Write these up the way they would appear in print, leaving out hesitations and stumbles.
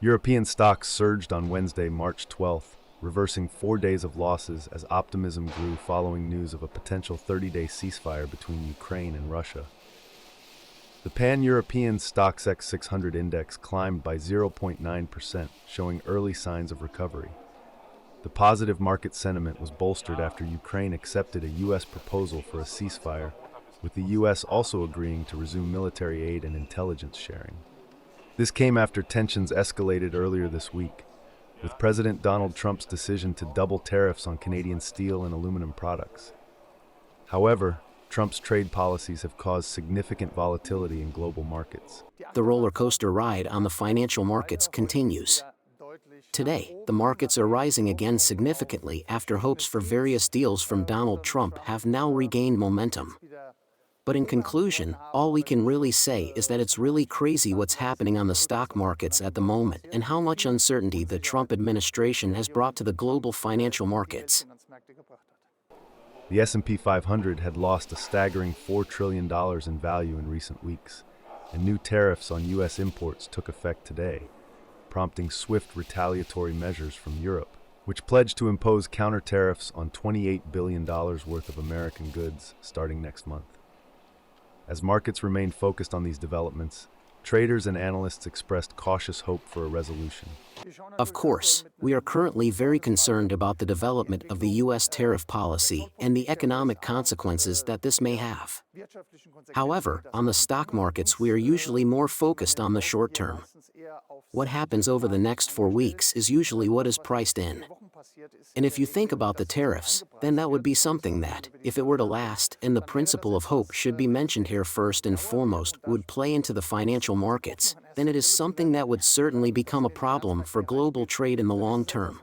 European stocks surged on Wednesday, March 12th, reversing 4 days of losses as optimism grew following news of a potential 30-day ceasefire between Ukraine and Russia. The pan-European StoxX 600 index climbed by 0.9%, showing early signs of recovery. The positive market sentiment was bolstered after Ukraine accepted a U.S. proposal for a ceasefire, with the U.S. also agreeing to resume military aid and intelligence sharing. This came after tensions escalated earlier this week, with President Donald Trump's decision to double tariffs on Canadian steel and aluminum products. However, Trump's trade policies have caused significant volatility in global markets. The roller coaster ride on the financial markets continues. Today, the markets are rising again significantly after hopes for various deals from Donald Trump have now regained momentum. But in conclusion, all we can really say is that it's really crazy what's happening on the stock markets at the moment and how much uncertainty the Trump administration has brought to the global financial markets. The S&P 500 had lost a staggering $4 trillion in value in recent weeks, and new tariffs on U.S. imports took effect today, prompting swift retaliatory measures from Europe, which pledged to impose counter tariffs on $28 billion worth of American goods starting next month. As markets remained focused on these developments, traders and analysts expressed cautious hope for a resolution. Of course, we are currently very concerned about the development of the U.S. tariff policy and the economic consequences that this may have. However, on the stock markets we are usually more focused on the short term. What happens over the next 4 weeks is usually what is priced in. And if you think about the tariffs, then that would be something that, if it were to last, and the principle of hope should be mentioned here first and foremost, would play into the financial markets, then it is something that would certainly become a problem for global trade in the long term.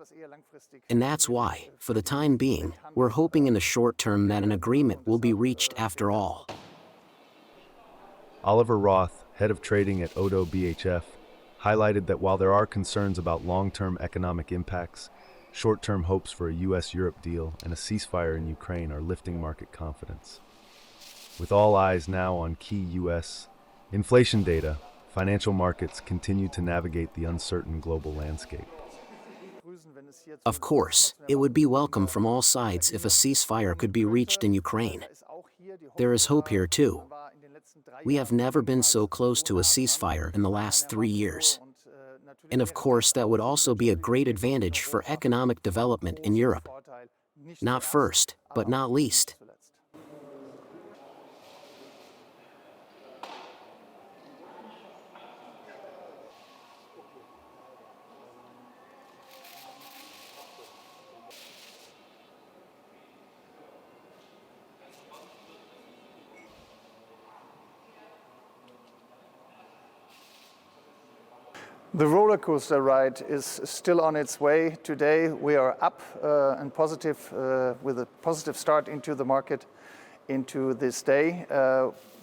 And that's why, for the time being, we're hoping in the short term that an agreement will be reached after all. Oliver Roth, head of trading at Odo BHF, highlighted that while there are concerns about long-term economic impacts, short-term hopes for a U.S.-Europe deal and a ceasefire in Ukraine are lifting market confidence. With all eyes now on key U.S. inflation data, financial markets continue to navigate the uncertain global landscape. Of course, it would be welcome from all sides if a ceasefire could be reached in Ukraine. There is hope here too. We have never been so close to a ceasefire in the last 3 years. And of course that would also be a great advantage for economic development in Europe. Not first, but not least. The roller coaster ride is still on its way. Today we are up and positive with a positive start into the market into this day.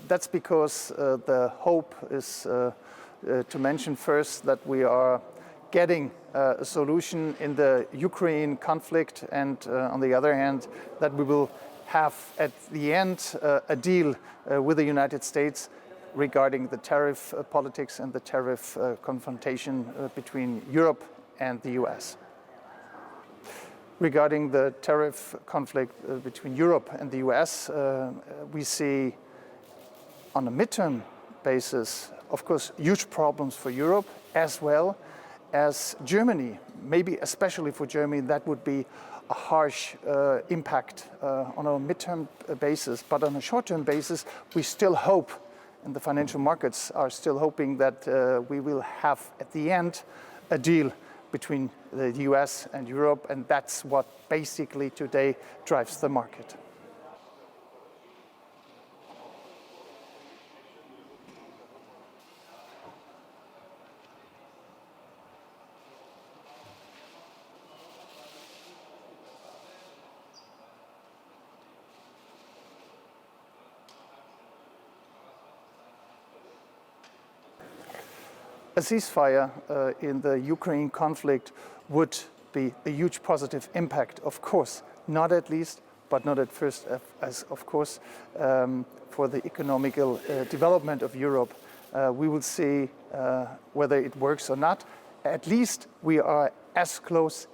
That's because the hope is to mention first that we are getting a solution in the Ukraine conflict, and on the other hand that we will have at the end a deal with the United States regarding the tariff politics and the tariff confrontation between Europe and the US. Regarding the tariff conflict between Europe and the US, we see on a midterm basis, of course, huge problems for Europe as well as Germany. Maybe especially for Germany, that would be a harsh impact on a midterm basis. But on a short-term basis, we still hope, and the financial markets are still hoping, that we will have at the end a deal between the US and Europe, and that's what basically today drives the market. A ceasefire in the Ukraine conflict would be a huge positive impact, of course, not at least, but not at first, as of course, for the economical development of Europe. We will see whether it works or not. at least we are as close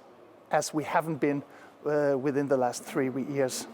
as we haven't been within the last 3 years.